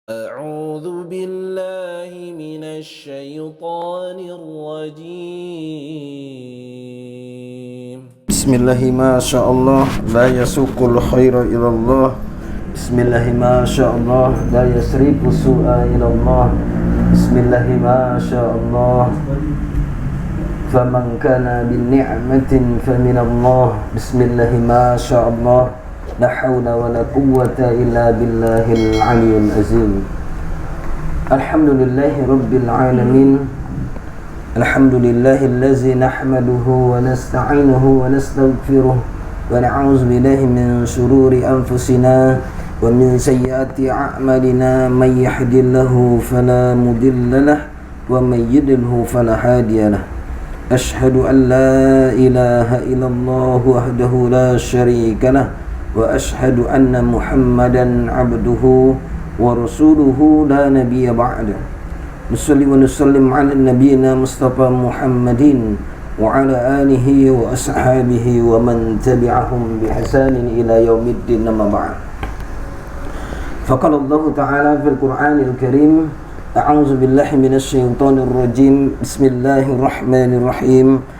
أعوذ بالله من الشيطان الرجيم. بسم الله ما شاء الله لا يسوق الخير إلى الله. بسم الله ما شاء الله لا يسرق السوء إلى الله. بسم الله ما شاء الله فمن كان بالنعمة فمن الله. بسم الله ما شاء الله لا حول ولا قوة إلا بالله العلي العظيم. الحمد لله رب العالمين. الحمد لله الذي نحمده ونستعينه ونستغفره ونعوذ بالله من شرور أنفسنا ومن سيئات أعمالنا. من يهد الله فلا مضل له ومن يضلل فلا هادي له. أشهد أن لا إله إلا الله وحده لا شريك له وأشهد أن محمدا عبده ورسوله لا نبي بعده. نصلي ونسلم على نبينا مصطفى محمد وعلى آله وأصحابه ومن تبعهم بإحسان إلى يوم الدين. أما بعد، فقال الله تعالى في القرآن الكريم: أعوذ بالله من الشيطان الرجيم. بسم الله الرحمن الرحيم.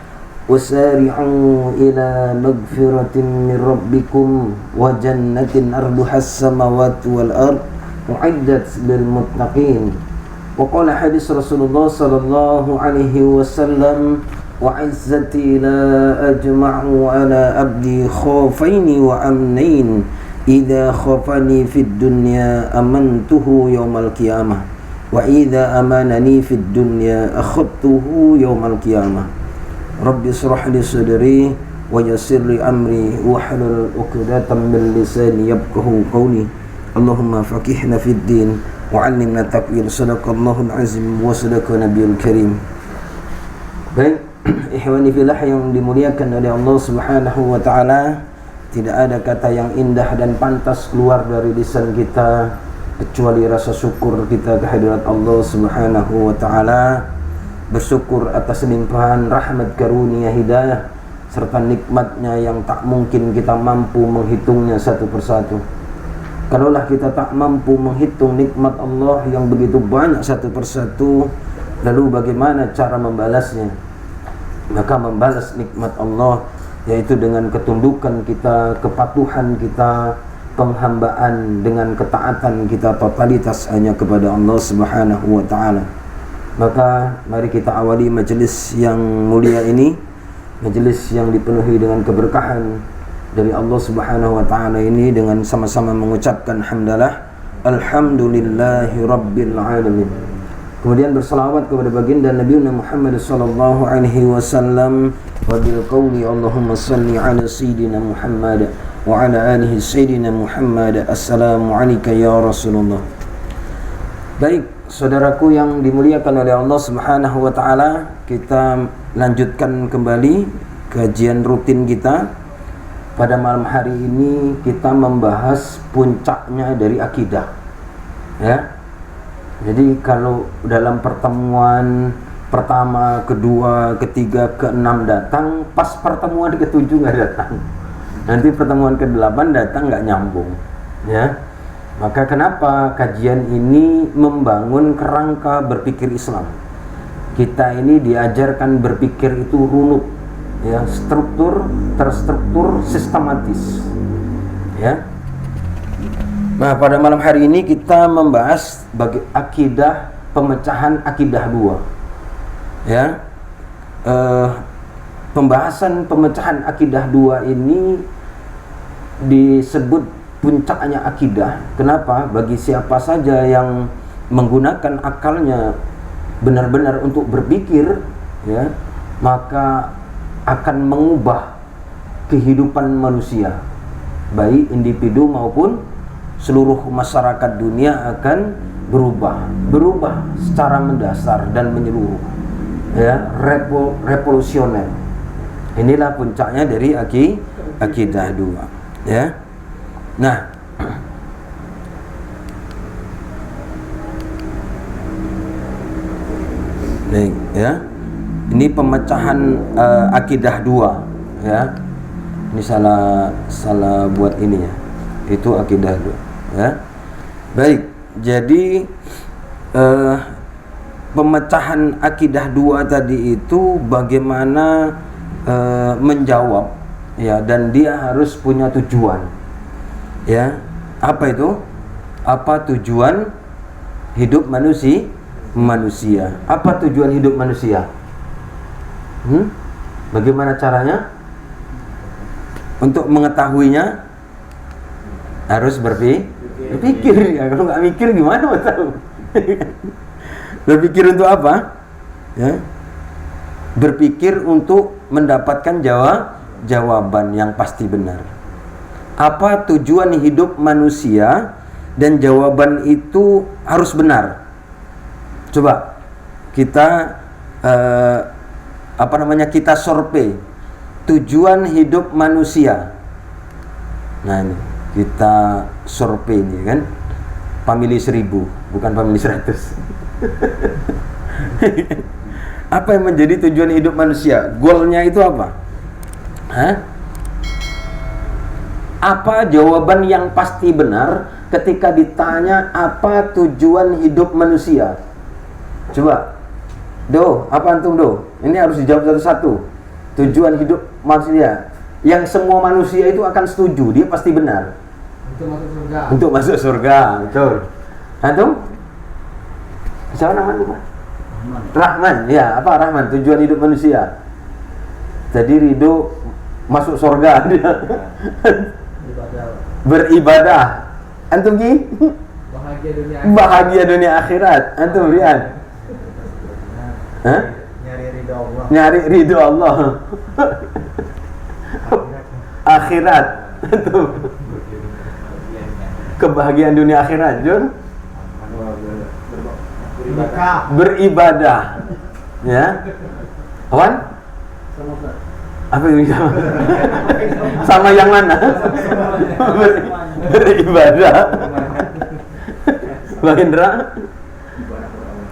وسارعوا إلى مغفرة من ربكم وجنة أرضها السماوات والأرض أعدت للمتقين. وقال حديث رسول الله صلى الله عليه وسلم: وعزتي لا أجمع على عبدي خوفين وأمنين إذا خافني في الدنيا أمنته يوم القيامة وإذا أمانني في الدنيا أخذته يوم القيامة. Rabbi shrah li sadri wa yassir li amri wahlul 'uqdatam min lisani yafqahu qawli. Allahumma faqihna fid din wa 'allimna ta'wil. Sadaqallahul azim wa sadaqa nabiyul karim. Baik, ikhwani fillah yang dimuliakan oleh Allah Subhanahu wa taala, tidak ada kata yang indah dan pantas keluar dari lisan kita kecuali rasa syukur kita kehadirat Allah Subhanahu wa taala. Bersyukur atas limpahan rahmat karunia hidayah serta nikmatnya yang tak mungkin kita mampu menghitungnya satu persatu. Kalaulah kita tak mampu menghitung nikmat Allah yang begitu banyak satu persatu, lalu bagaimana cara membalasnya? Maka membalas nikmat Allah yaitu dengan ketundukan kita, kepatuhan kita, penghambaan dengan ketaatan kita totalitas hanya kepada Allah Subhanahu wa taala. Maka mari kita awali majelis yang mulia ini, majelis yang dipenuhi dengan keberkahan dari Allah Subhanahu wa taala ini, dengan sama-sama mengucapkan hamdalah alhamdulillahi rabbil alamin. Kemudian berselawat kepada baginda Nabi Muhammad sallallahu alaihi wasallam wa bil qawli Allahumma salli ala sayyidina Muhammad wa ala alihi sayyidina Muhammad. Assalamu alayka ya Rasulullah. Baik, saudaraku yang dimuliakan oleh Allah Subhanahu wa taala, kita lanjutkan kembali kajian rutin kita. Pada malam hari ini kita membahas puncaknya dari akidah. Ya. Jadi kalau dalam pertemuan pertama, kedua, ketiga, keenam datang, pas pertemuan ketujuh nggak datang. Nanti pertemuan ke-8 datang nggak nyambung. Ya. Maka kenapa kajian ini membangun kerangka berpikir Islam? Kita ini diajarkan berpikir itu runut, ya, terstruktur, sistematis, ya. Nah, pada malam hari ini kita membahas bagi akidah, pemecahan akidah dua, ya. Pembahasan pemecahan akidah dua ini disebut puncaknya akidah. Kenapa? Bagi siapa saja yang menggunakan akalnya benar-benar untuk berpikir, ya, maka akan mengubah kehidupan manusia, baik individu maupun seluruh masyarakat dunia akan berubah secara mendasar dan menyeluruh, ya, revolusioner. Inilah puncaknya dari akidah dua, ya. Nah, baik, ya. Ini pemecahan akidah dua, ya. Ini salah buat ini, ya. Itu akidah dua, ya. Baik, Jadi pemecahan akidah dua tadi itu bagaimana menjawab, ya, dan dia harus punya tujuan, ya. Apa itu? Apa tujuan hidup manusia? Apa tujuan hidup manusia? Bagaimana caranya? Untuk mengetahuinya harus berpikir. Ya, kalau nggak mikir gimana mau tahu? Berpikir untuk apa? Ya. Berpikir untuk mendapatkan jawaban yang pasti benar. Apa tujuan hidup manusia, dan jawaban itu harus benar. Coba kita kita survei tujuan hidup manusia. Nah, ini kita survei ini kan, family 1000 bukan family 100. Apa yang menjadi tujuan hidup manusia? Goalnya itu apa? Apa jawaban yang pasti benar ketika ditanya apa tujuan hidup manusia? Coba, apa antum Ini harus dijawab satu-satu. Tujuan hidup manusia yang semua manusia itu akan setuju, dia pasti benar. Untuk masuk surga, betul. Antum? Siapa namanya? Rahman. Ya, apa Rahman? Tujuan hidup manusia. Jadi ridho masuk surga dia. Beribadah. Antum Ki? Bahagia dunia akhirat. Antum Rian? Nyari ridho Allah. Akhirat. Antum? Kebahagiaan dunia akhirat, Jun? Beribadah. Ya. Kawan? Apa yang sama? Sama yang mana? Beribadah. Bang Indra?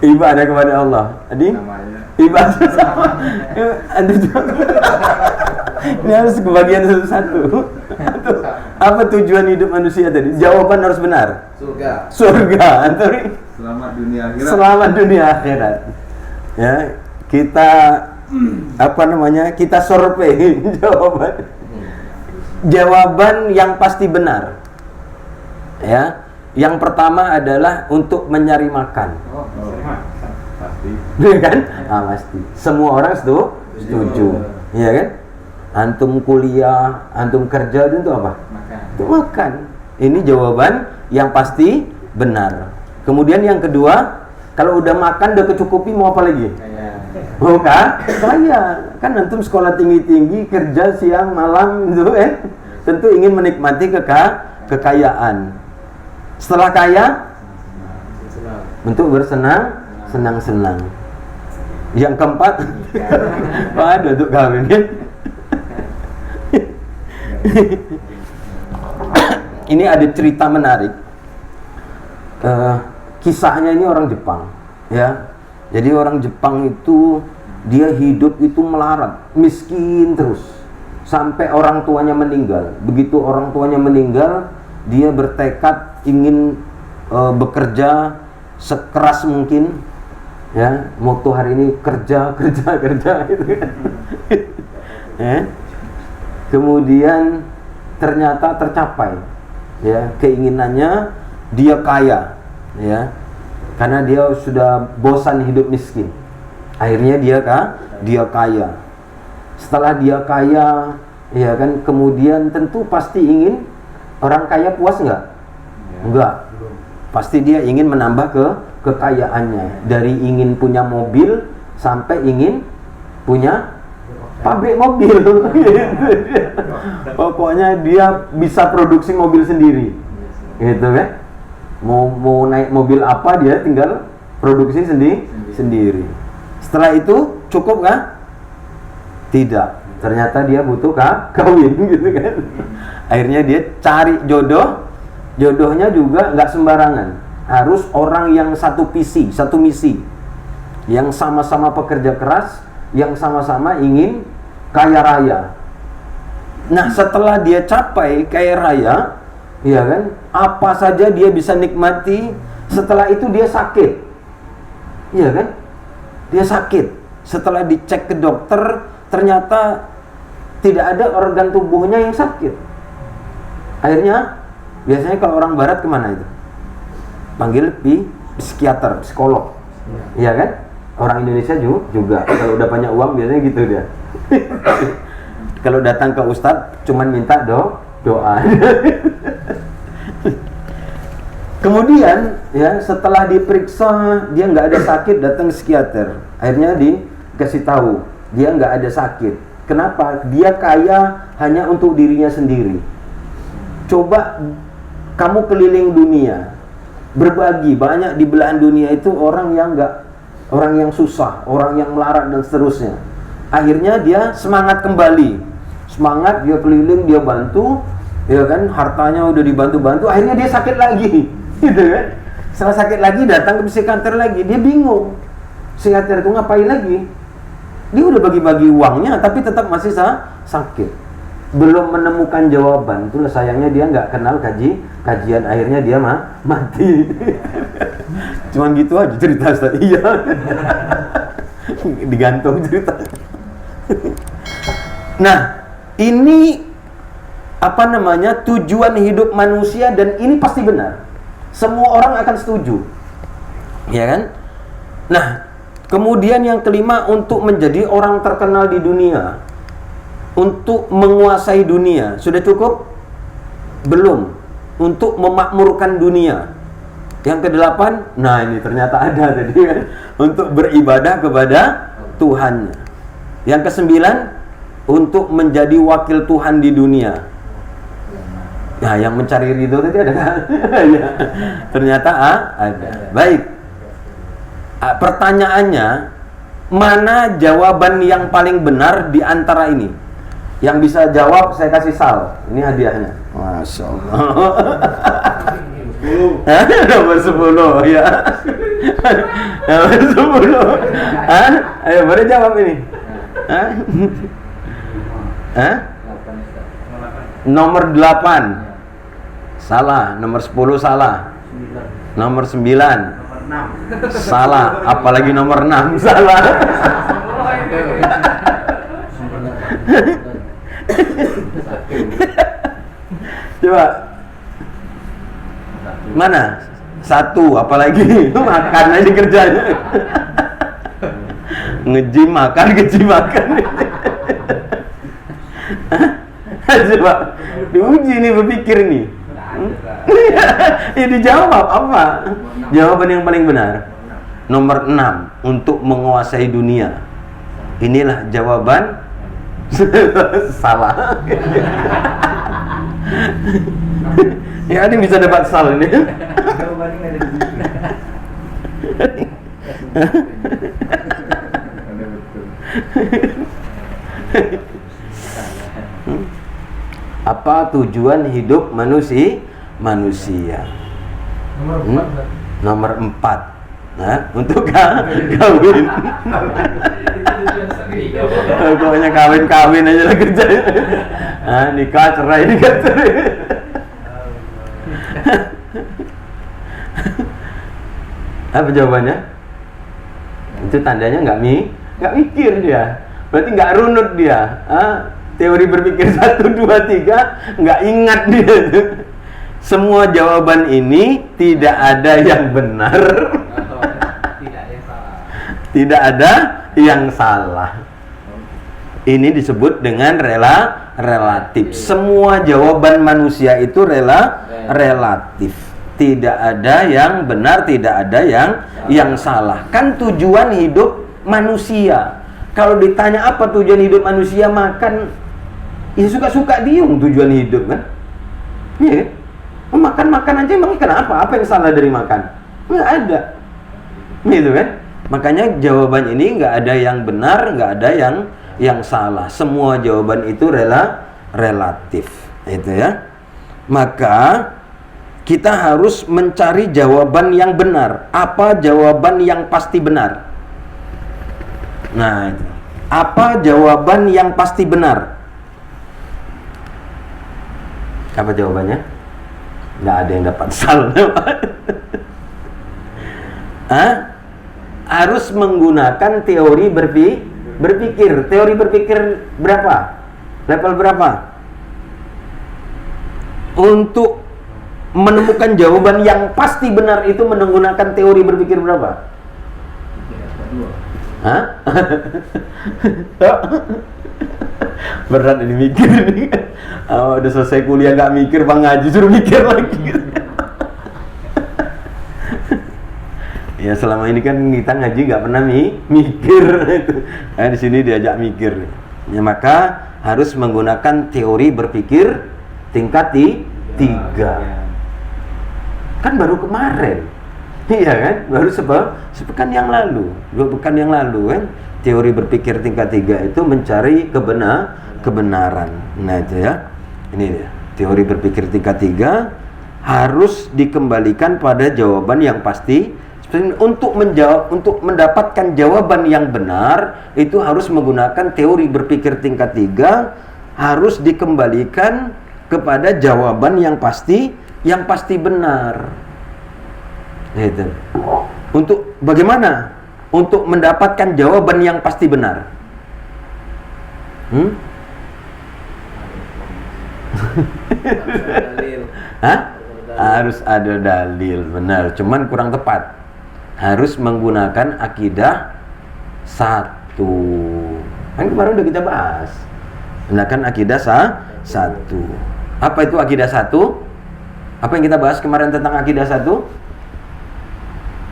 Ibadah kepada Allah. Adi? Ibadah sama. Ini harus kebagian satu-satu. Apa tujuan hidup manusia tadi? Jawaban harus benar. Surga. Selamat dunia akhirat. Ya, kita kita survei jawaban yang pasti benar. Ya, yang pertama adalah untuk mencari makan. Pasti. Kan? Pasti. Semua orang setuju. Iya kan? Antum kuliah, antum kerja itu apa? Untuk makan. Ini jawaban yang pasti benar. Kemudian yang kedua, kalau udah makan udah kecukupi mau apa lagi? Mau kaya. Kan antum sekolah tinggi-tinggi, kerja siang malam itu tentu ingin menikmati kekayaan. Setelah kaya, untuk senang-senang. Yang keempat, ada untuk kawin kan? Ini ada cerita menarik. Kisahnya ini orang Jepang, ya. Jadi orang Jepang itu dia hidup itu melarat, miskin terus sampai orang tuanya meninggal. Begitu orang tuanya meninggal, dia bertekad ingin bekerja sekeras mungkin, ya. Moto hari ini kerja gitu kan. Kemudian ternyata tercapai, ya, keinginannya. Dia kaya, ya, karena dia sudah bosan hidup miskin. Akhirnya dia kaya. Setelah dia kaya, ya kan, kemudian tentu pasti ingin. Orang kaya puas nggak? Enggak. Pasti dia ingin menambah kekayaannya. Dari ingin punya mobil sampai ingin punya pabrik mobil. Pokoknya dia bisa produksi mobil sendiri, gitu kan? Mau naik mobil apa dia tinggal produksi sendiri. Setelah itu cukup kah? Tidak. Ternyata dia butuh kawin, gitu kan? Akhirnya dia cari jodoh. Jodohnya juga nggak sembarangan. Harus orang yang satu misi, yang sama-sama pekerja keras, yang sama-sama ingin kaya raya. Nah, setelah dia capai kaya raya, ya kan, apa saja dia bisa nikmati, Setelah itu dia sakit. Iya kan? Dia sakit. Setelah dicek ke dokter, ternyata tidak ada organ tubuhnya yang sakit. Akhirnya, biasanya kalau orang barat kemana itu? Panggil psikiater, psikolog. Iya kan? Orang Indonesia juga. Kalau udah banyak uang biasanya gitu dia. Kalau datang ke ustadz, cuman minta doa. Kemudian ya setelah diperiksa dia nggak ada sakit, datang ke psikiater. Akhirnya dikasih tahu dia nggak ada sakit. Kenapa? Dia kaya hanya untuk dirinya sendiri. Coba kamu keliling dunia, berbagi banyak di belahan dunia itu orang yang susah, orang yang melarat dan seterusnya. Akhirnya dia semangat kembali, semangat dia keliling, dia bantu, ya kan, hartanya udah dibantu-bantu. Akhirnya dia sakit lagi. Gitu kan? Setelah sakit lagi datang ke psikiater lagi, dia bingung. Psikiater itu ngapain lagi? Dia udah bagi-bagi uangnya, tapi tetap masih sakit. Belum menemukan jawaban. Itulah sayangnya dia nggak kenal kajian. Akhirnya dia mati. Cuman gitu aja cerita. Iya. Digantung cerita. Nah, ini tujuan hidup manusia, dan ini pasti benar. Semua orang akan setuju, ya kan? Nah, kemudian yang kelima, untuk menjadi orang terkenal di dunia, untuk menguasai dunia, sudah cukup? Belum. Untuk memakmurkan dunia. Yang kedelapan, nah ini ternyata ada tadi kan, untuk beribadah kepada Tuhan. Yang kesembilan, untuk menjadi wakil Tuhan di dunia. Nah, yang mencari ridho itu ada kan? Ternyata ada. Baik. Pertanyaannya, mana jawaban yang paling benar di antara ini? Yang bisa jawab saya kasih sal. Ini hadiahnya. Masya Allah. Nomor 10 ya. Nomor 10. Ayo, boleh jawab ini. Nomor 8 salah, nomor 10 salah, nomor 9 salah, apalagi nomor 6 salah. Coba mana? 1, apalagi makan aja kerjanya. Nge-gym makan, nge-gym makan. Coba diuji nih, berpikir nih. Ya dijawab apa? Jawaban yang paling benar nomor 6, untuk menguasai dunia. Inilah jawaban. Salah. Ya, ini bisa dapat salah ini. Apa tujuan hidup manusia? Nomor 4. Nah, untuk kawin. Pokoknya kawin aja lah kerja. Nikah, cerai. Apa jawabannya? Itu tandanya nggak mikir dia. Berarti nggak runut dia. Teori berpikir 1, 2, 3 nggak ingat dia. Semua jawaban ini tidak ada yang benar. Tidak ada yang salah. Ini disebut dengan relatif. Semua jawaban manusia itu relatif. Tidak ada yang benar, tidak ada yang salah. Kan tujuan hidup manusia. Kalau ditanya apa tujuan hidup manusia, makan, ya suka-suka diung tujuan hidup kan? Iya. Makan aja emang kenapa? Apa yang salah dari makan? Nggak ada. Gitu kan? Makanya jawaban ini nggak ada yang benar, nggak ada yang salah. Semua jawaban itu relatif. Itu ya. Maka kita harus mencari jawaban yang benar. Apa jawaban yang pasti benar? Nah, itu. Apa jawaban yang pasti benar? Apa jawabannya? Nggak ada yang dapat salah. harus menggunakan teori berpikir. Teori berpikir berapa? Level berapa? Untuk menemukan jawaban yang pasti benar itu menggunakan teori berpikir berapa? Berat ini mikir nih. Udah selesai kuliah gak mikir, Bang Haji suruh mikir lagi. Ya selama ini kan kita ngaji gak pernah mikir. Di sini diajak mikir. Ya maka harus menggunakan teori berpikir tingkat 3. Kan baru kemarin. Iya kan? Baru sepekan yang lalu, 2 pekan yang lalu kan. Teori berpikir tingkat 3 itu mencari kebenaran. Nah itu ya. Ini dia. Teori berpikir tingkat 3 harus dikembalikan pada jawaban yang pasti. Untuk mendapatkan jawaban yang benar itu harus menggunakan teori berpikir tingkat 3, harus dikembalikan kepada jawaban yang pasti benar. Gitu. Untuk bagaimana? Untuk mendapatkan jawaban yang pasti benar. Harus ada dalil, benar. Cuman kurang tepat. Harus menggunakan akidah 1. Kan kemarin udah kita bahas. Menggunakan akidah 1. Apa itu akidah 1? Apa yang kita bahas kemarin tentang akidah 1?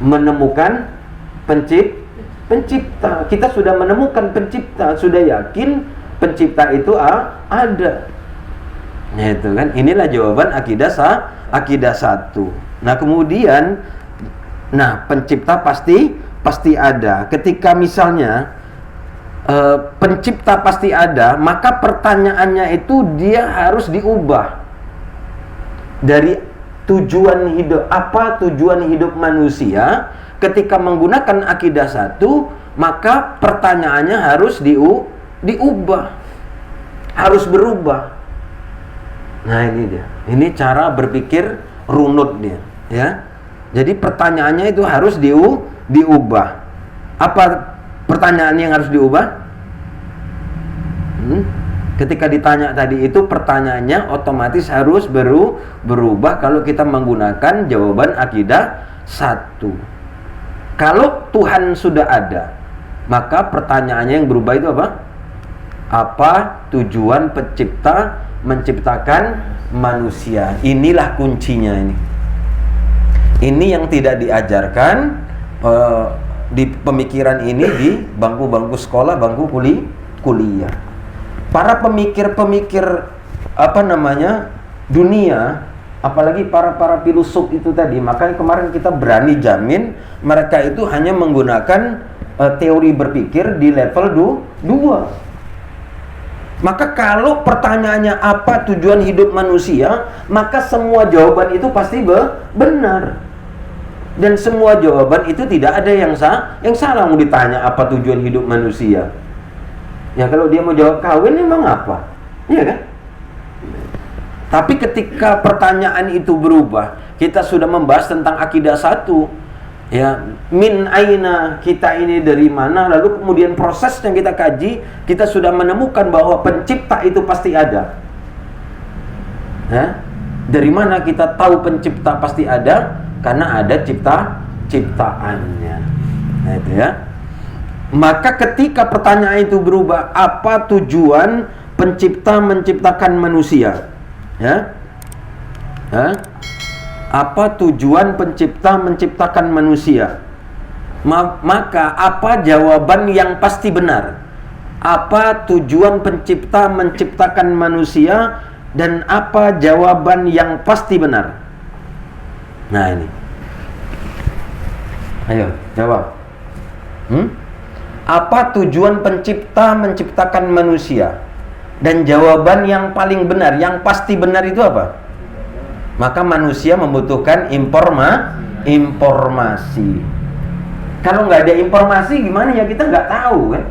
Menemukan pencipta. Kita sudah menemukan pencipta, sudah yakin pencipta itu ada. Nah itu kan, inilah jawaban akidah 1. Nah kemudian, pencipta pasti ada. Ketika misalnya pencipta pasti ada, maka pertanyaannya itu dia harus diubah dari tujuan hidup. Apa tujuan hidup manusia? Ketika menggunakan akidah 1, maka pertanyaannya harus diubah, harus berubah. Nah ini dia. Ini cara berpikir runutnya, ya. Jadi pertanyaannya itu harus diubah. Apa pertanyaannya yang harus diubah? Ketika ditanya tadi itu pertanyaannya otomatis harus berubah kalau kita menggunakan jawaban akidah 1. Kalau Tuhan sudah ada, maka pertanyaannya yang berubah itu apa? Apa tujuan pencipta menciptakan manusia? Inilah kuncinya ini. Ini yang tidak diajarkan di pemikiran ini di bangku-bangku sekolah, bangku kuliah. Para pemikir-pemikir dunia, apalagi para filosof itu tadi, makanya kemarin kita berani jamin mereka itu hanya menggunakan teori berpikir di level 2. Maka kalau pertanyaannya apa tujuan hidup manusia, maka semua jawaban itu pasti benar. Dan semua jawaban itu tidak ada yang salah. Mau ditanya apa tujuan hidup manusia, ya kalau dia mau jawab kawin emang apa? Iya kan? Tapi ketika pertanyaan itu berubah, kita sudah membahas tentang akidah 1, ya, min aina, kita ini dari mana, lalu kemudian proses yang kita kaji, kita sudah menemukan bahwa pencipta itu pasti ada. Dari mana kita tahu pencipta pasti ada? Karena ada ciptaannya. Nah itu ya. Maka ketika pertanyaan itu berubah, apa tujuan pencipta menciptakan manusia? Ya? Apa tujuan pencipta menciptakan manusia? Maka apa jawaban yang pasti benar? Apa tujuan pencipta menciptakan manusia dan apa jawaban yang pasti benar? Nah ini. Ayo, jawab. Apa tujuan pencipta menciptakan manusia? Dan jawaban yang paling benar, yang pasti benar itu apa? Maka manusia membutuhkan informasi. Kalau nggak ada informasi gimana ya, kita nggak tahu kan?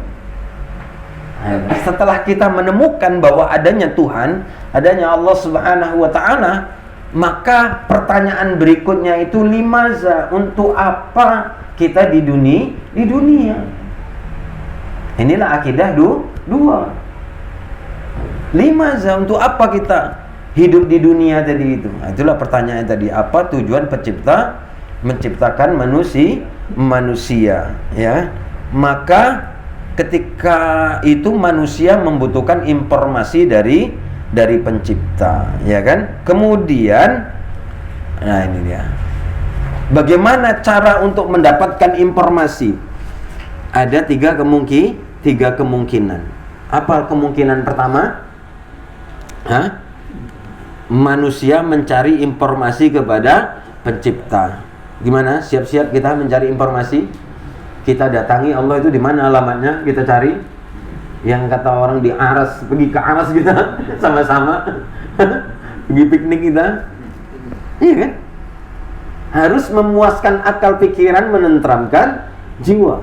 Setelah kita menemukan bahwa adanya Tuhan, adanya Allah Subhanahu wa Ta'ala, Maka pertanyaan berikutnya itu limaza, untuk apa kita di dunia? Inilah akidah dua. Limaza, untuk apa kita hidup di dunia tadi itu? Nah, itulah pertanyaan tadi, apa tujuan menciptakan manusia, ya. Maka ketika itu manusia membutuhkan informasi dari pencipta, ya kan? Kemudian, nah ini dia. Bagaimana cara untuk mendapatkan informasi? Ada tiga kemungkinan. Apa kemungkinan pertama? Manusia mencari informasi kepada pencipta. Gimana? Siap-siap kita mencari informasi? Kita datangi Allah itu di mana alamatnya? Kita cari. Yang kata orang di Aras, pergi ke Aras kita sama-sama pergi piknik kita, iya kan? Harus memuaskan akal pikiran, menenteramkan jiwa.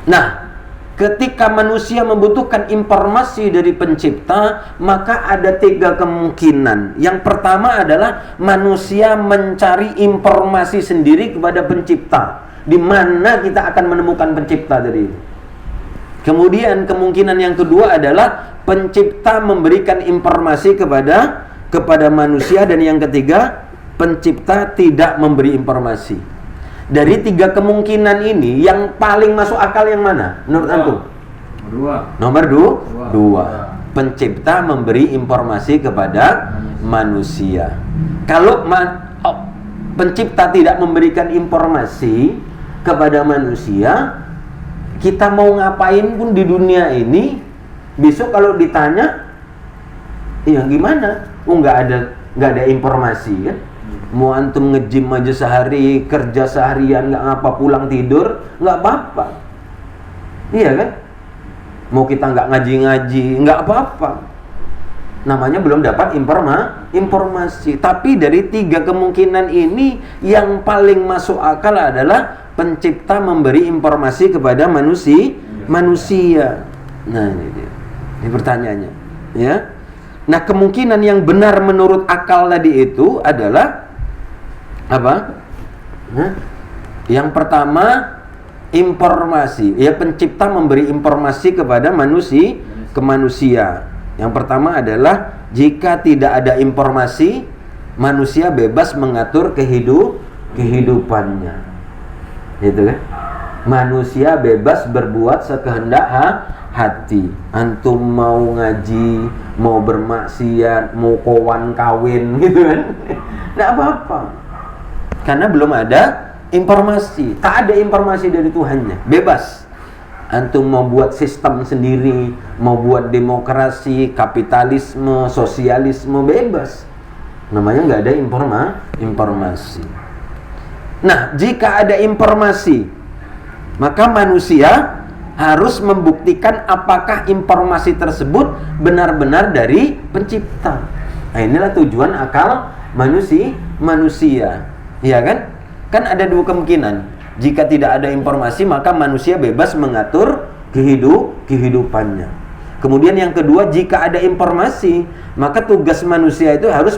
Nah, ketika manusia membutuhkan informasi dari pencipta, maka ada tiga kemungkinan. Yang pertama adalah manusia mencari informasi sendiri kepada pencipta. Di mana kita akan menemukan pencipta dari itu? Kemudian kemungkinan yang kedua adalah pencipta memberikan informasi kepada manusia, dan yang ketiga pencipta tidak memberi informasi. Dari tiga kemungkinan ini yang paling masuk akal yang mana menurut antum? Nomor dua. Pencipta memberi informasi kepada manusia. Kalau pencipta tidak memberikan informasi kepada manusia, kita mau ngapain pun di dunia ini, besok kalau ditanya, ya gimana? Nggak ada informasi kan? Mau antum nge-gym aja sehari, kerja seharian nggak ngapa, pulang tidur nggak apa-apa, iya kan? Mau kita nggak ngaji nggak apa-apa, namanya belum dapat informasi. Tapi dari tiga kemungkinan ini yang paling masuk akal adalah pencipta memberi informasi kepada manusia. Nah, ini dia. Ini pertanyaannya, ya. Nah, kemungkinan yang benar menurut akal tadi itu adalah apa? Yang pertama, informasi. Ya, pencipta memberi informasi kepada manusia. Yang pertama adalah jika tidak ada informasi, manusia bebas mengatur kehidupannya. Gitu kan? Manusia bebas berbuat sekehendak hati. Antum mau ngaji, mau bermaksiat, mau kawan kawin gitu kan? Nggak apa-apa. Karena belum ada informasi. Tak ada informasi dari Tuhannya. Bebas. Antum mau buat sistem sendiri, mau buat demokrasi, kapitalisme, sosialisme, bebas. Namanya nggak ada informasi. Nah, jika ada informasi, maka manusia harus membuktikan apakah informasi tersebut benar-benar dari pencipta. Nah, inilah tujuan akal manusia. Iya kan? Kan ada dua kemungkinan. Jika tidak ada informasi, maka manusia bebas mengatur kehidupannya. Kemudian yang kedua, jika ada informasi, maka tugas manusia itu harus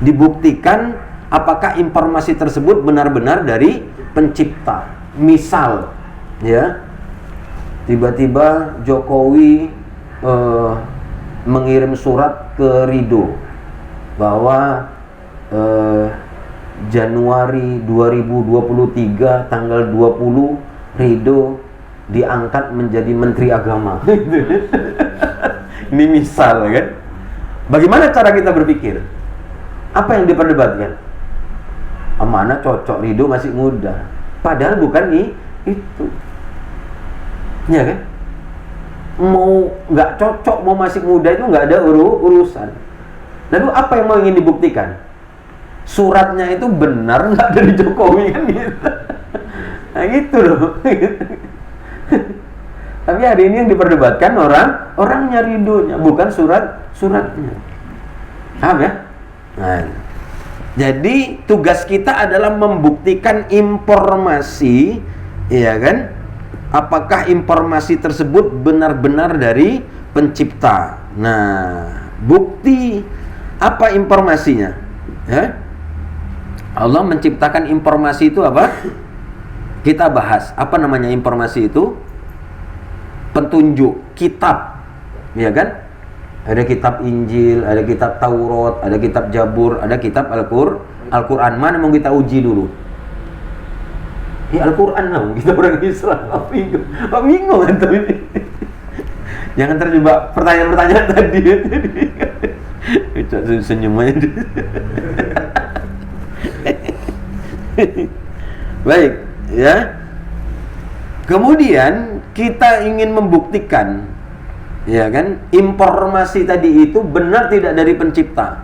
dibuktikan apakah informasi tersebut benar-benar dari pencipta. Misal, ya, tiba-tiba Jokowi mengirim surat ke Ridho bahwa Januari 2023 tanggal 20 Ridho diangkat menjadi Menteri Agama. Ini misal kan. Bagaimana cara kita berpikir? Apa yang diperdebatkan? Mana cocok, Ridho masih muda. Padahal bukan itu. Ya kan? Mau nggak cocok, mau masih muda itu nggak ada urusan. Lalu apa yang mau ingin dibuktikan? Suratnya itu benar nggak dari Jokowi kan gitu. Nah gitu loh. Tapi hari ini yang diperdebatkan orangnya, Ridhonya, bukan suratnya. Paham ya? Nah, jadi tugas kita adalah membuktikan informasi, ya kan? Apakah informasi tersebut benar-benar dari pencipta. Nah, bukti Apa informasinya? Ya? Allah menciptakan informasi itu apa? Kita bahas. Apa namanya informasi itu? Petunjuk, kitab. Ya kan? Ada kitab Injil, ada kitab Taurat, ada kitab Jabur, ada kitab Al-Quran. Mana mau kita uji dulu? Ya Al-Quran lah, kita orang Islam. Apa bingung antum ini? Jangan terjebak pertanyaan-pertanyaan tadi. Senyum aja. Baik, ya. Kemudian kita ingin membuktikan, ya kan, informasi tadi itu benar tidak dari pencipta.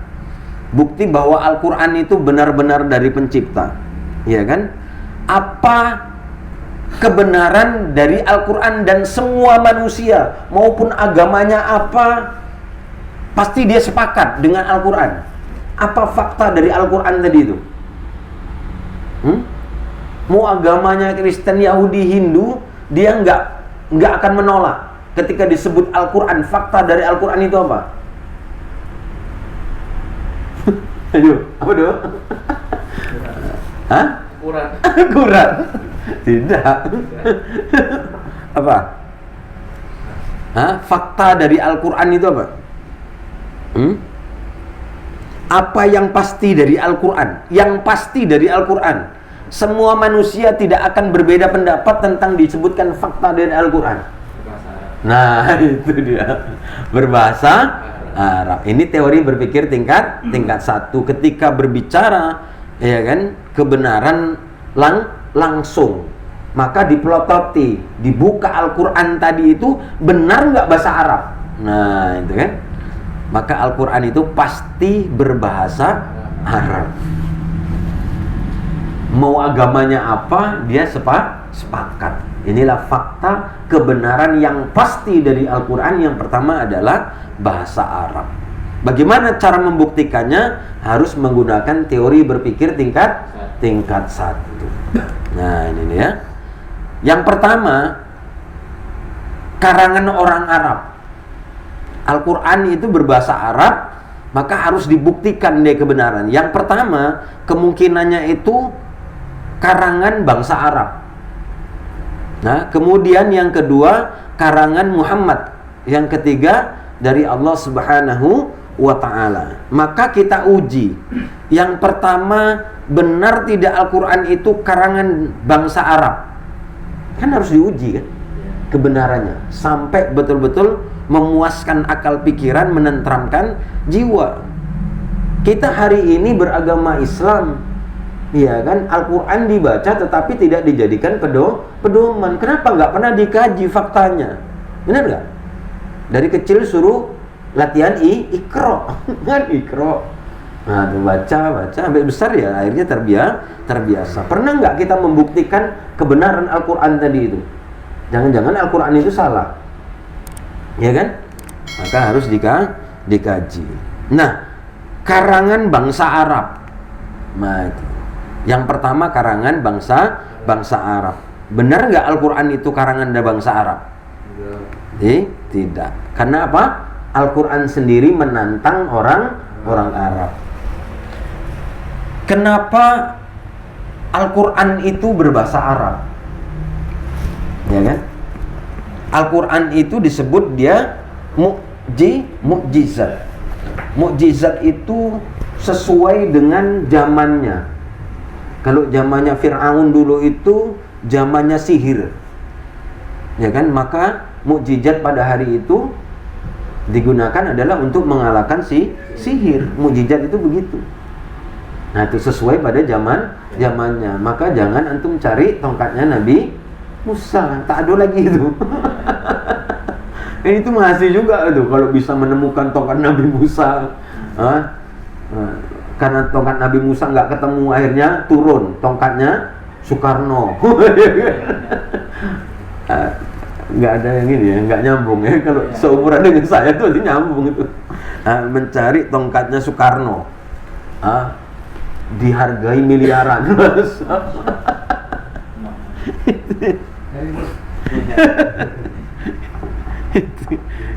Bukti bahwa Al-Quran itu benar-benar dari pencipta, ya kan? Apa kebenaran dari Al-Quran dan semua manusia maupun agamanya apa, pasti dia sepakat dengan Al-Quran. Apa fakta dari Al-Quran tadi itu? Mau agamanya Kristen, Yahudi, Hindu, dia nggak akan menolak ketika disebut Al-Quran. Fakta dari Al-Quran itu apa? Ayo, apa dong? Hah? Quran. Quran. Tidak. Apa? Hah? Fakta dari Al-Quran itu apa? Apa yang pasti dari Al-Quran? Yang pasti dari Al-Quran, semua manusia tidak akan berbeda pendapat tentang disebutkan fakta dari Al-Quran. Nah, itu dia. Berbahasa Arab. Ini teori berpikir tingkat 1. Ketika berbicara, ya kan, kebenaran langsung, maka dipelototi, dibuka Al-Quran tadi itu benar nggak bahasa Arab. Nah, itu kan. Maka Al-Quran itu pasti berbahasa Arab. Mau agamanya apa, dia sepakat. Inilah fakta kebenaran yang pasti dari Al-Quran. Yang pertama adalah bahasa Arab. Bagaimana cara membuktikannya? Harus menggunakan teori berpikir tingkat 1. Nah, ini ya. Yang pertama, karangan orang Arab. Al-Quran itu berbahasa Arab, maka harus dibuktikan dia kebenaran. Yang pertama, kemungkinannya itu karangan bangsa Arab. Nah, kemudian yang kedua, karangan Muhammad. Yang ketiga, dari Allah Subhanahu wa ta'ala. Maka kita uji. Yang pertama, benar tidak Al-Quran itu karangan bangsa Arab? Kan harus diuji kan kebenarannya, sampai betul-betul memuaskan akal pikiran, menenteramkan jiwa. Kita hari ini beragama Islam, ya kan, Al-Quran dibaca tetapi tidak dijadikan pedoman. Kenapa nggak pernah dikaji faktanya? Benar nggak? Dari kecil suruh latihan ikro kan, ikro. Nah, baca sampai besar ya akhirnya terbiasa. Pernah nggak kita membuktikan kebenaran Al-Quran tadi itu? Jangan-jangan Al-Quran itu salah, ya kan? Maka harus dikaji. Nah, karangan bangsa Arab. Nah, itu. Yang pertama, karangan bangsa Arab. Benar nggak Al-Quran itu karangan dari bangsa Arab? Tidak. Karena apa? Al-Quran sendiri menantang orang Arab. Kenapa Al-Quran itu berbahasa Arab? Ya kan? Al-Quran itu disebut dia mukjizat. Mukjizat itu sesuai dengan zamannya. Kalau zamannya Fir'aun dulu itu zamannya sihir, ya kan? Maka mukjizat pada hari itu digunakan adalah untuk mengalahkan sihir. Mukjizat itu begitu. Nah, itu sesuai pada zamannya. Maka jangan antum cari tongkatnya Nabi Musa, tak ada lagi itu. Itu masih juga itu kalau bisa menemukan tongkat Nabi Musa. Karena tongkat Nabi Musa nggak ketemu, akhirnya turun tongkatnya Soekarno. Nggak ada yang ini ya, nggak nyambung ya. Kalau seumuran dengan saya tuh pasti nyambung itu. Mencari tongkatnya Soekarno, dihargai miliaran.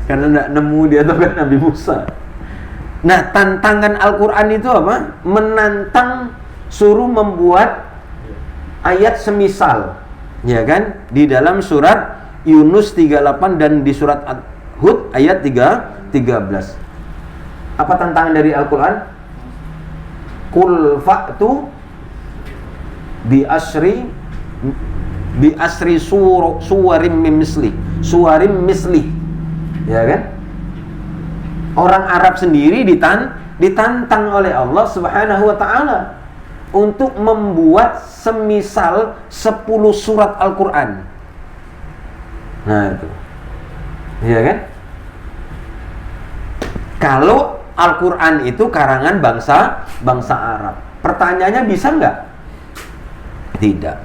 Karena nggak nemu dia tongkat Nabi Musa. Nah, tantangan Al-Quran itu apa? Menantang, suruh membuat ayat semisal, ya kan? Di dalam surat Yunus 38 dan di surat Hud ayat 13. Apa tantangan dari Al-Quran? Qul fa'tu bi asri suwarim misli, ya kan? Orang Arab sendiri ditantang oleh Allah Subhanahu wa taala untuk membuat semisal 10 surat Al-Qur'an. Nah, itu. Iya kan? Kalau Al-Qur'an itu karangan bangsa Arab. Pertanyaannya bisa nggak? Tidak.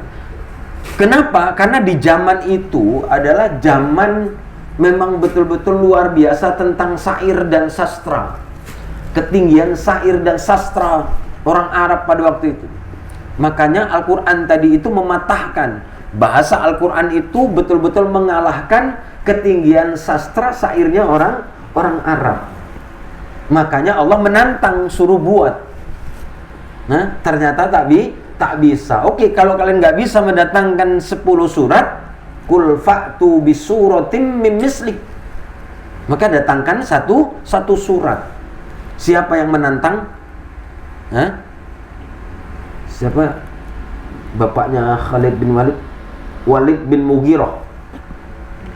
Kenapa? Karena di zaman itu adalah zaman memang betul-betul luar biasa tentang syair dan sastra. Ketinggian syair dan sastra orang Arab pada waktu itu. Makanya Al-Quran tadi itu mematahkan. Bahasa Al-Quran itu betul-betul mengalahkan ketinggian sastra syairnya orang Arab. Makanya Allah menantang, suruh buat. Nah, ternyata tak bisa. Oke, kalau kalian nggak bisa mendatangkan 10 surat, Qul fa'tu bisuratim min mislik. Maka datangkan satu surat. Siapa yang menantang? Hah? Siapa? Bapaknya Khalid bin Walid bin Mughirah.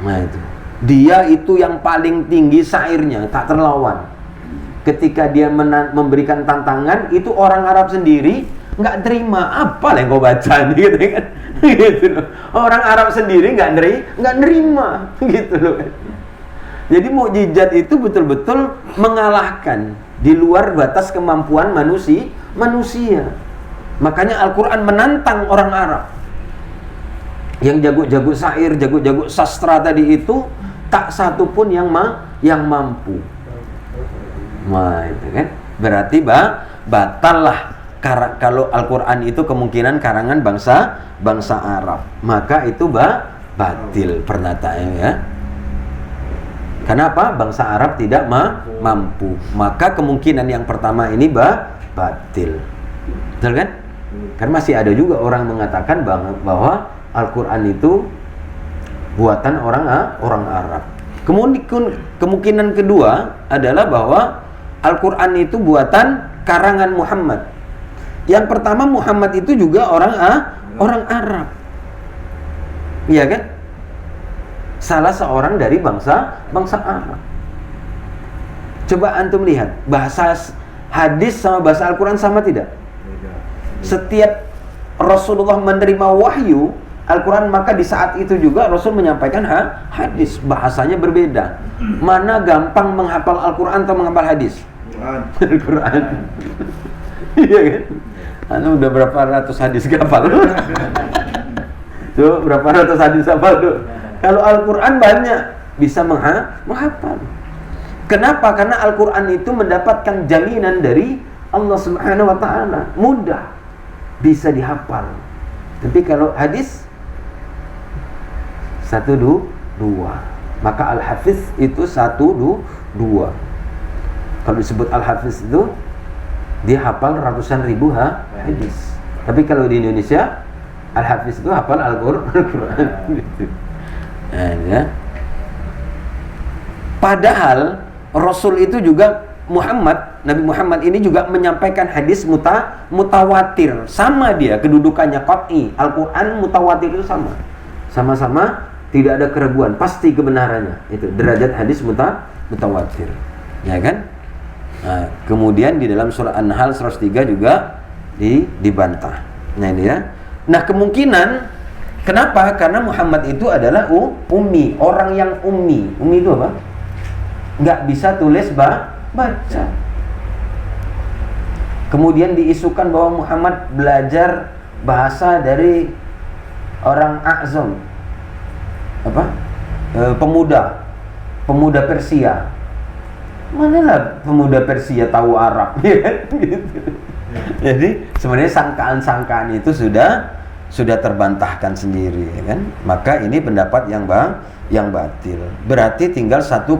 Nah itu. Dia itu yang paling tinggi syairnya, tak terlawan. Ketika dia memberikan tantangan, itu orang Arab sendiri nggak terima. Apa yang kau baca nih, gitu kan? Gitu loh. Orang Arab sendiri nggak nerima, gitu loh. Jadi mukjizat itu betul-betul mengalahkan di luar batas kemampuan manusia. Makanya Al-Quran menantang orang Arab yang jago-jago syair, jago-jago sastra tadi itu, tak satu pun yang mampu. Nah itu kan berarti batallah. Kalau Al-Quran itu kemungkinan karangan bangsa Arab, maka itu batil pernataannya, ya. Kenapa? Bangsa Arab tidak mampu. Maka kemungkinan yang pertama ini batil. Betul kan? Kan masih ada juga orang mengatakan bahwa Al-Quran itu buatan orang Arab. Kemungkinan kedua adalah bahwa Al-Quran itu buatan karangan Muhammad. Yang pertama, Muhammad itu juga orang Arab, iya kan? Salah seorang dari bangsa Arab. Coba antum lihat, bahasa hadis sama bahasa Al-Quran sama tidak? Setiap Rasulullah menerima wahyu Al-Quran, maka di saat itu juga Rasul menyampaikan hadis. Bahasanya berbeda. Mana gampang menghafal Al-Quran atau menghafal hadis? Al-Quran. Iya kan? Anu udah berapa ratus hadis hafal? Tuh, berapa ratus hadis hafal tuh? Kalau Al-Quran banyak bisa menghafal. Kenapa? Karena Al-Quran itu mendapatkan jaminan dari Allah Subhanahu wa taala, mudah bisa dihafal. Tapi kalau hadis 1, 2, maka Al-Hafiz itu 1, 2. Kalau disebut Al-Hafiz itu dia hafal ratusan ribu hadis. Tapi kalau di Indonesia Al-Hafiz itu hafal Al-Quran. Nah, ya. Padahal Rasul itu juga Nabi Muhammad ini juga menyampaikan hadis mutawatir. Sama dia kedudukannya qat'i. Al-Quran mutawatir itu sama-sama tidak ada keraguan, pasti kebenarannya. Itu derajat hadis mutawatir. Ya kan? Nah, kemudian di dalam surah An-Nahl 103 juga dibantah. Nah ini ya. Nah kemungkinan kenapa? Karena Muhammad itu adalah ummi, orang yang ummi. Ummi itu apa? Nggak bisa tulis baca. Kemudian diisukan bahwa Muhammad belajar bahasa dari orang A'zam, apa? Pemuda Persia. Manalah pemuda Persia tahu Arab, ya gitu. Jadi sebenarnya sangkaan-sangkaan itu sudah terbantahkan sendiri, ya kan? Maka ini pendapat yang batil. Berarti tinggal satu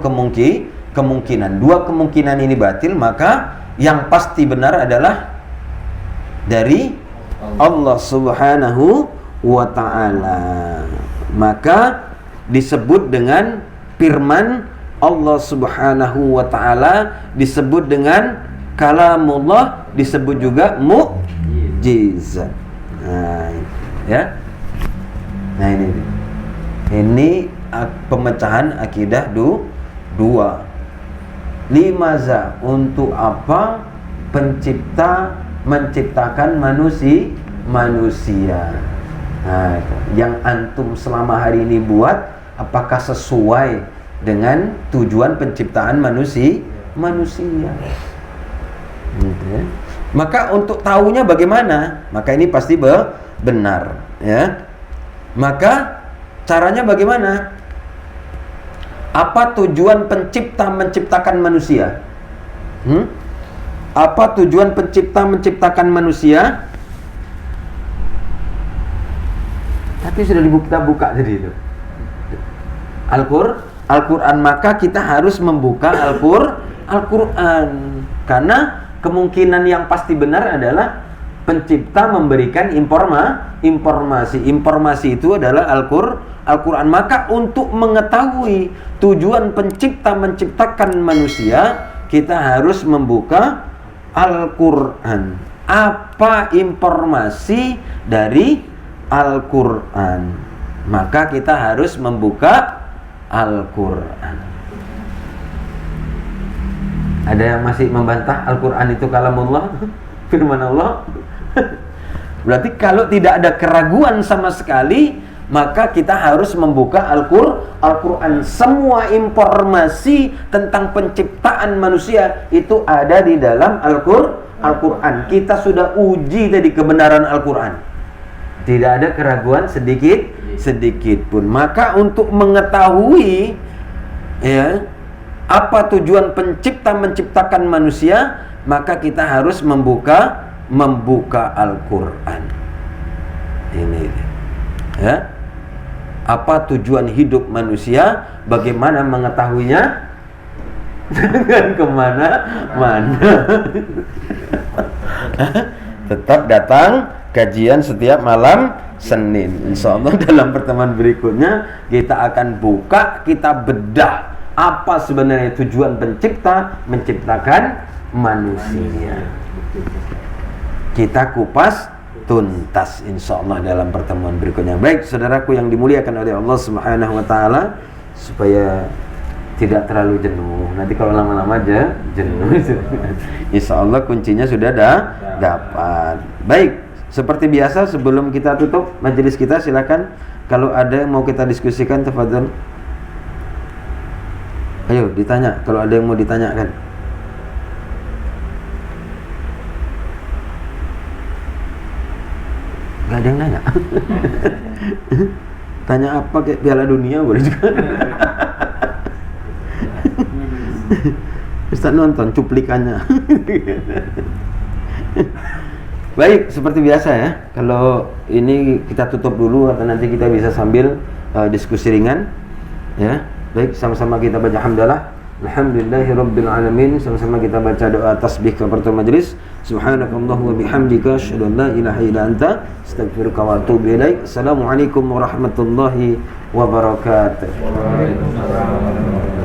kemungkinan. Dua kemungkinan ini batil, maka yang pasti benar adalah dari Allah Subhanahu wa ta'ala. Maka disebut dengan firman Allah Subhanahu wa ta'ala, disebut dengan kalamullah, disebut juga mukjizat. Nah, ya. Nah, ini pemecahan akidah dua. Limaza, untuk apa pencipta menciptakan manusia? Nah, yang antum selama hari ini buat, apakah sesuai dengan tujuan penciptaan manusia? Gitu ya. Maka untuk tahunya bagaimana? Maka ini pasti benar, ya. Maka caranya bagaimana? Apa tujuan pencipta menciptakan manusia? Apa tujuan pencipta menciptakan manusia? Tapi sudah dibuka jadi itu. Al-Quran, maka kita harus membuka Al-Quran. Karena kemungkinan yang pasti benar adalah pencipta memberikan informasi. Informasi itu adalah Al-Quran. Maka untuk mengetahui tujuan pencipta menciptakan manusia, kita harus membuka Al-Quran. Apa informasi dari Al-Quran? Maka kita harus membuka Al-Quran. Ada yang masih membantah Al-Quran itu kalamullah, firman Allah? Berarti kalau tidak ada keraguan sama sekali, maka kita harus membuka Al-Quran. Semua informasi tentang penciptaan manusia itu ada di dalam Al-Quran. Kita sudah uji tadi kebenaran Al-Quran. Tidak ada keraguan sedikit pun. Maka untuk mengetahui, ya, apa tujuan pencipta menciptakan manusia, maka kita harus membuka Al-Quran. Ini, ya. Apa tujuan hidup manusia? Bagaimana mengetahuinya? Jangan kemana-mana. Tetap datang kajian setiap malam Senin. Insyaallah dalam pertemuan berikutnya kita akan buka, kita bedah apa sebenarnya tujuan pencipta menciptakan manusia. Kita kupas tuntas insyaallah dalam pertemuan berikutnya. Baik, saudaraku yang dimuliakan oleh Allah Subhanahu wa taala, supaya tidak terlalu jenuh. Nanti kalau lama-lama aja jenuh. Insyaallah kuncinya sudah dapat. Baik, seperti biasa sebelum kita tutup majelis kita, silakan kalau ada yang mau kita diskusikan, tafadhol. Ayo ditanya kalau ada yang mau ditanyakan. Gak ada yang nanya. Tanya apa, kayak Piala Dunia boleh juga. Ustaz nonton cuplikannya. Baik, seperti biasa ya. Kalau ini kita tutup dulu atau nanti kita bisa sambil diskusi ringan, ya. Baik, sama-sama kita baca hamdalah. Alhamdulillahirabbil alamin. Sama-sama kita baca doa tasbih kepada majelis. Subhanakallah wa bihamdika asyhadu an la ilaha illa anta astaghfiruka wa atubu ilaik. Assalamualaikum warahmatullahi wabarakatuh. Waalaikumsalam.